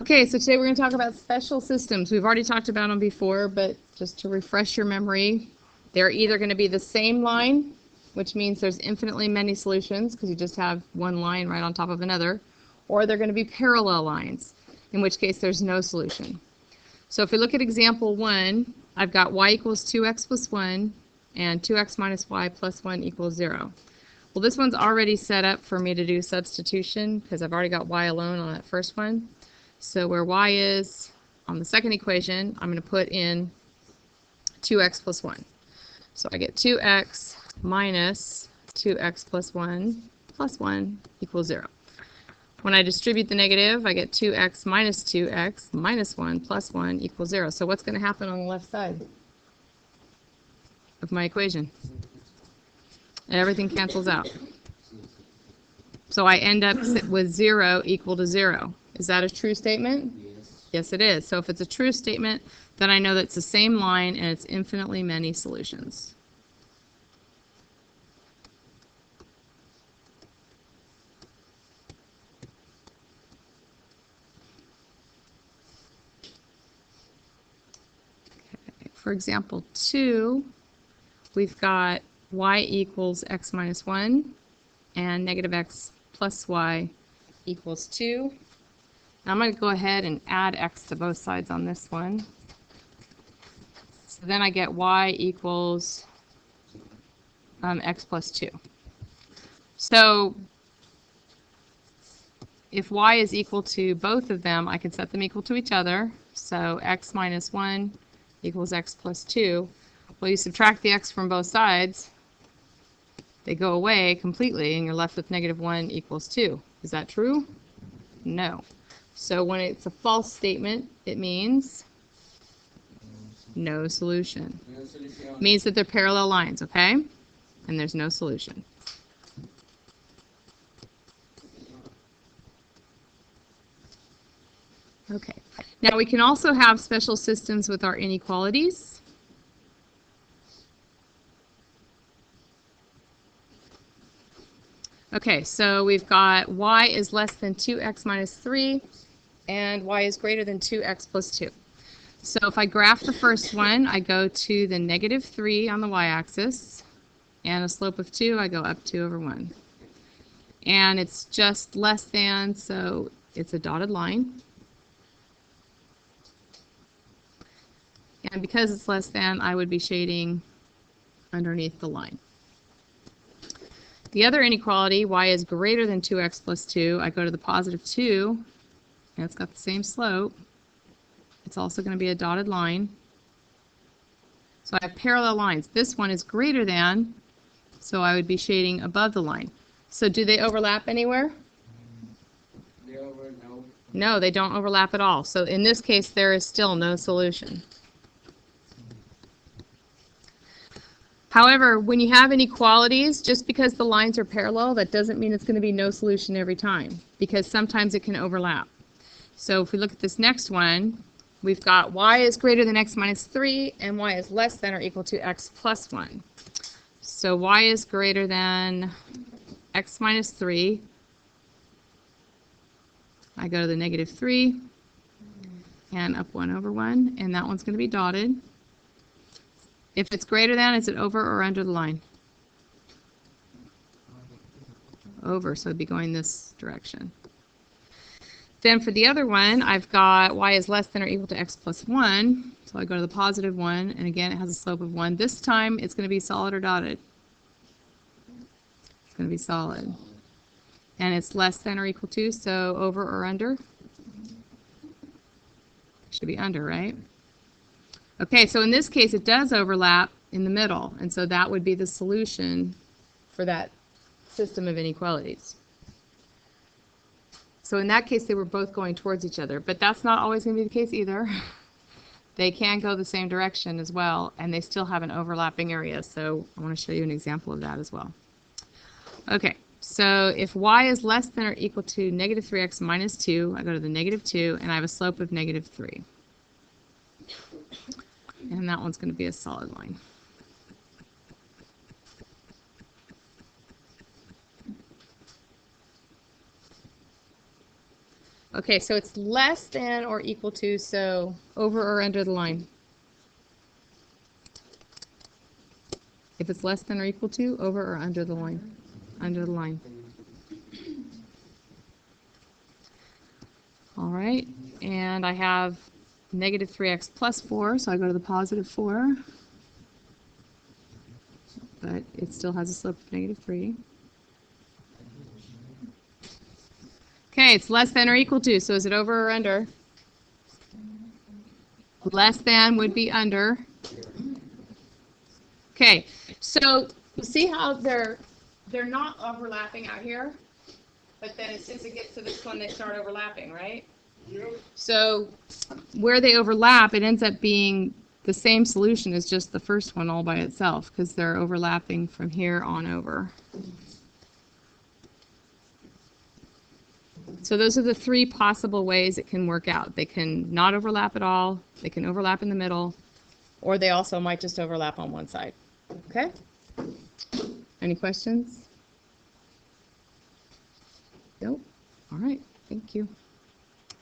Okay, so today we're going to talk about special systems. We've already talked about them before, but just to refresh your memory, they're either going to be the same line, which means there's infinitely many solutions because you just have one line right on top of another, or they're going to be parallel lines, in which case there's no solution. So if we look at example 1, I've got y equals 2x plus 1 and 2x minus y plus 1 equals 0. Well, this one's already set up for me to do substitution because I've already got y alone on that first one. So where y is on the second equation, I'm going to put in 2x plus 1. So I get 2x minus 2x plus 1 equals 0. When I distribute the negative, I get 2x minus 1 plus 1 equals 0. So what's going to happen on the left side of my equation? Everything cancels out. So I end up with 0 equal to 0. Is that a true statement? Yes. Yes, it is. So if it's a true statement, then I know that it's the same line and it's infinitely many solutions. Okay. For example 2, we've got y equals x minus 1 and negative x plus y equals 2. Now I'm going to go ahead and add x to both sides on this one. So then I get y equals x plus 2. So if y is equal to both of them, I can set them equal to each other. So x minus 1 equals x plus 2. Well, you subtract the x from both sides, they go away completely, and you're left with negative 1 equals 2. Is that true? No. So when it's a false statement, it means no solution. It means that they're parallel lines, okay? And there's no solution. Okay. Now we can also have special systems with our inequalities. Okay, so we've got y is less than 2x minus 3, and y is greater than 2x plus 2. So if I graph the first one, I go to the negative 3 on the y-axis, and a slope of 2, I go up 2 over 1. And it's just less than, so it's a dotted line. And because it's less than, I would be shading underneath the line. The other inequality, y is greater than 2x plus 2, I go to the positive 2, and it's got the same slope. It's also going to be a dotted line. So I have parallel lines. This one is greater than, so I would be shading above the line. So do they overlap anywhere? No, they don't overlap at all. So in this case, there is still no solution. However, when you have inequalities, just because the lines are parallel, that doesn't mean it's going to be no solution every time, because sometimes it can overlap. So if we look at this next one, we've got y is greater than x minus 3, and y is less than or equal to x plus 1. So y is greater than x minus 3. I go to the negative 3, and up 1 over 1, and that one's going to be dotted. If it's greater than, is it over or under the line? Over, so it'd be going this direction. Then for the other one, I've got y is less than or equal to x plus 1. So I go to the positive 1, and again, it has a slope of 1. This time, it's going to be solid or dotted. It's going to be solid. And it's less than or equal to, so over or under? Should be under, right? Okay, so in this case, it does overlap in the middle, and so that would be the solution for that system of inequalities. So in that case, they were both going towards each other, but that's not always going to be the case either. They can go the same direction as well, and they still have an overlapping area, so I want to show you an example of that as well. Okay, so if y is less than or equal to negative 3x minus 2, I go to the negative 2, and I have a slope of negative 3. And that one's going to be a solid line. Okay, so it's less than or equal to, so over or under the line. If it's less than or equal to, over or under the line? Under the line. All right, and I have negative 3x plus 4, so I go to the positive 4. But it still has a slope of negative 3. Okay, it's less than or equal to, so is it over or under? Less than would be under. Okay, so you see how they're not overlapping out here, but then as soon as it gets to this one, they start overlapping, right? Yep. So where they overlap, it ends up being the same solution as just the first one all by itself, because they're overlapping from here on over. So those are the three possible ways it can work out. They can not overlap at all, they can overlap in the middle, or they also might just overlap on one side. Okay? Any questions? Nope. All right. Thank you.